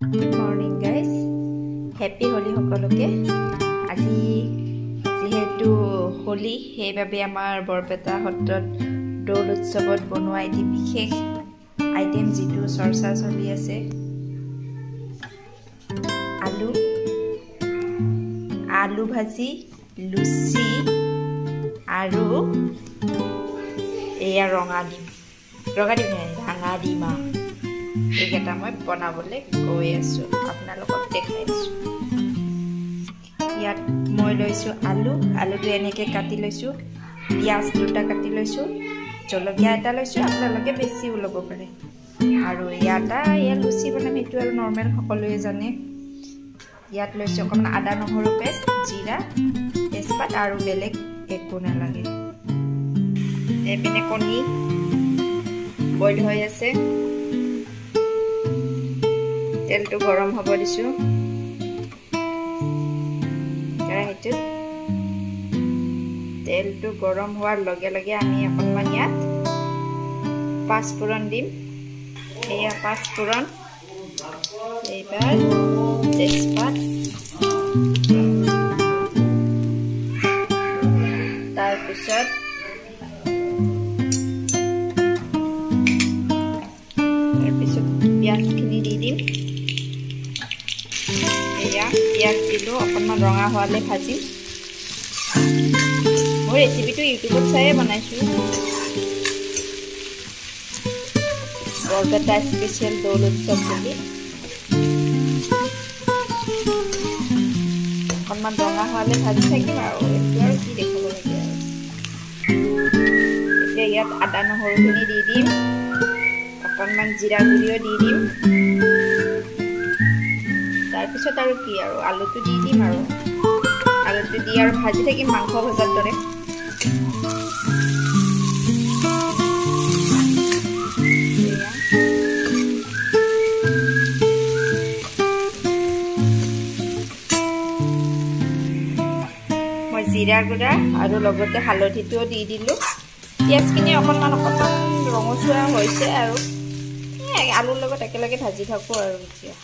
Good morning guys. Happy Holi সকলোকে আজি যেহেতু হোলি সেইভাবে আমাৰ বৰপেটা সত্ৰত দৌল উৎসৱত বনোৱা এটি বিশেষ আইটেম যেটো চৰ্চা চলি আছে আলু ভাজি লুচি আৰু এয়া ৰঙা ডিম ভাঙা ডিমা এইকেইটা মই বনাবলৈ গৈ আছো আপোনালোকক দেখাই আছো ইয়াত মই লৈছো আলুটো এনেকৈ কাটি লৈছো পিয়াজ দুটা কাটি লৈছো জলকীয়া এটা লৈছো আপোনালোকে বেছিও ল'ব পাৰে আৰু এয়া লুচি বনাম এইটো আৰু নৰ্মেল সকলোৱে জানে ইয়াত লৈছো অকণমান আদা নহৰু পেষ্ট জিৰা তেজপাত আৰু বেলেগ একো নালাগে এপিনে কণী বইল হৈ আছে তেলটো গৰম হ'ব দিছো কেৰাহীটো তেলটো গৰম হোৱাৰ লগে লগে আমি অকণমান ইয়াত পাঁচফোৰণ দিম এয়া পাঁচফোৰণ এইবাৰ তেজপাত তাৰপিছত পিঁয়াজখিনি দি দিম পিঁয়াজ দিলোঁ অকণমান ৰঙা হোৱালৈ ভাজিম মই ৰেচিপিটো ইউটিউবত চায়ে বনাইছোঁ বৰপেটা স্পেচিয়েল দৌল উৎসৱ বুলি অকণমান ৰঙা হোৱালৈ ভাজি থাকিম আৰু এইটো আৰু কি দেখাব লাগে আৰু এতিয়া ইয়াত আদা নহৰুখিনি দি দিম অকণমান জিৰা গুড়িও দি দিম তাৰপিছত আৰু কি আৰু আলুটো দি দিম আৰু আলুটো দি আৰু ভাজি থাকিম মাংস ভজাৰ দৰে মই জিৰা গুড়া আৰু লগতে হালধিটোও দি দিলোঁ পিঁয়াজখিনি অকণমান ৰঙচুৱা হৈছে আৰু আলুৰ লগত একেলগে ভাজি থাকোঁ আৰু এতিয়া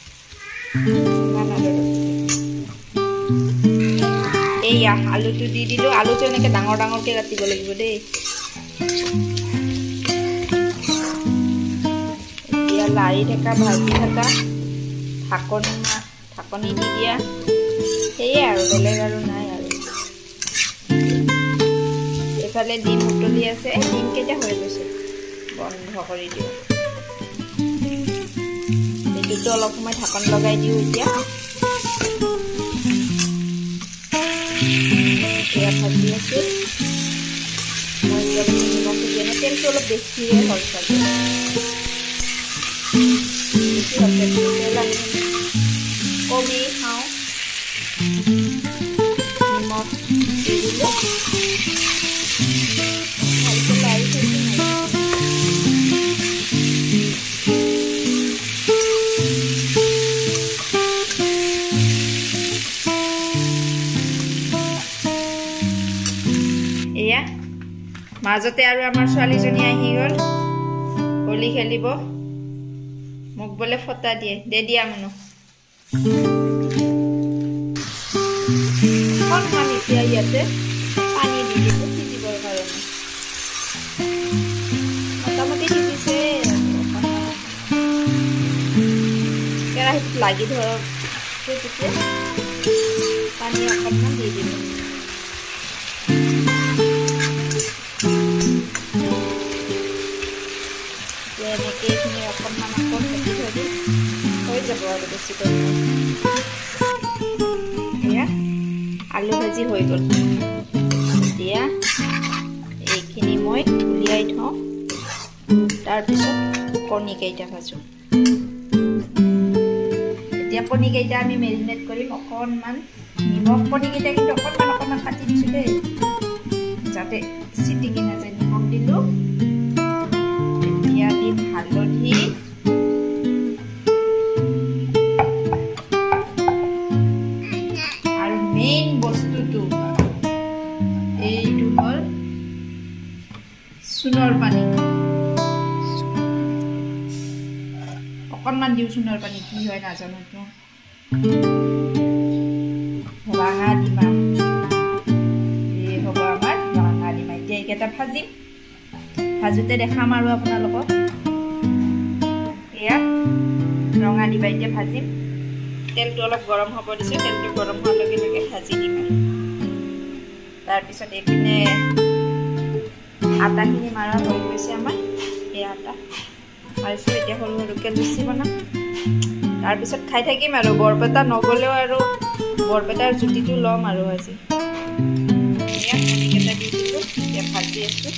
এইয়া আলুটো দি দিলোঁ আলুটো এনেকৈ ডাঙৰ ডাঙৰকৈ কাটিব লাগিব দেই এতিয়া লাৰি থকা ভাজি থকা ঢাকনি দি দিয়া সেয়ে আৰু বেলেগ আৰু নাই আৰু এইফালে ডিম উতলি আছে ডিম কেইটা হৈ গৈছে বন্ধ কৰি দিওঁ এইটোতো অলপ সময় ঢাকন লগাই দিওঁ এতিয়া এয়া ভাজি আছো মই নিমখ দিয়া নাই তেলটো অলপ বেছিয়ে হ'ল চাগে বেছি হৈছে তেল আমি কমি খাওঁ নিমখ দি দিলোঁ ভালকৈ লাৰি থৈছোঁ এয়া মাজতে আৰু আমাৰ ছোৱালীজনী আহি গ'ল হোলী খেলিব মোক বোলে ফটা দিয়ে দে দিয়া মনো অকণমান এতিয়া ইয়াতে পানী দি দিব সিজিবৰ কাৰণে মোটামুটি সিজিছে কেৰাহীত লাগি ধৰক তেতিয়া পানী অকণমান দি দিব এনেকৈ এইখিনি অকণমান আকৌ খেতি থৈ দিম হৈ যাব আৰু বেছি পৰিমাণে এয়া আলু ভাজি হৈ গ'ল এতিয়া এইখিনি মই উলিয়াই থওঁ তাৰপিছত কণীকেইটা ভাজোঁ এতিয়া কণীকেইটা আমি মেৰিনেট কৰিম অকণমান নিমখ কণীকেইটা কিন্তু অকণমান কাটি দিছোঁ দেই যাতে চিটিকি নাযায় নিমখ দিলোঁ হালধি আৰু মেইন বস্তুটো এইটো হ'ল চূণৰ পানী অকণমান দিওঁ চুনৰ পানী কি হয় নাজানো তো ৰঙা ডিমা এই হ'ব আমাৰ ৰঙা ডিমা এতিয়া এইকেইটা ভাজিম ভাজোতে দেখাম আৰু আপোনালোকক এয়া ৰঙা ডিমা এতিয়া ভাজিম তেলটো অলপ গৰম হ'ব দিছো তেলটো গৰম হোৱাৰ লগে লগে ভাজি দিম তাৰপিছত এইপিনে আটাখিনি মাৰা হৈ গৈছে আমাৰ এই আটা মাৰিছো এতিয়া সৰু সৰুকৈ লুচি বনাম তাৰপিছত খাই থাকিম আৰু বৰপেটা নগ'লেও আৰু বৰপেটাৰ জুতিটো ল'ম আৰু আজি এয়া কণীকেইটা দি দিলোঁ এতিয়া ভাজি আছোঁ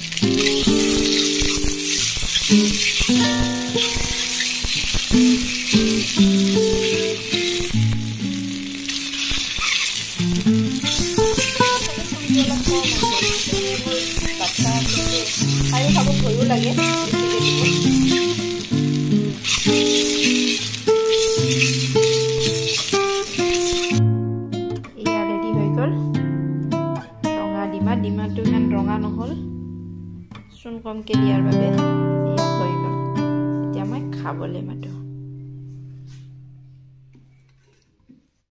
খাই খাব ভয়ো লাগে এয়া ৰেডি হৈ গ'ল ৰঙা ডিমাটো ইমান ৰঙা নহ'ল চূণ কমকৈ দিয়াৰ বাবে এয়া হৈ গ'ল এতিয়া মই খাবলৈ মাতো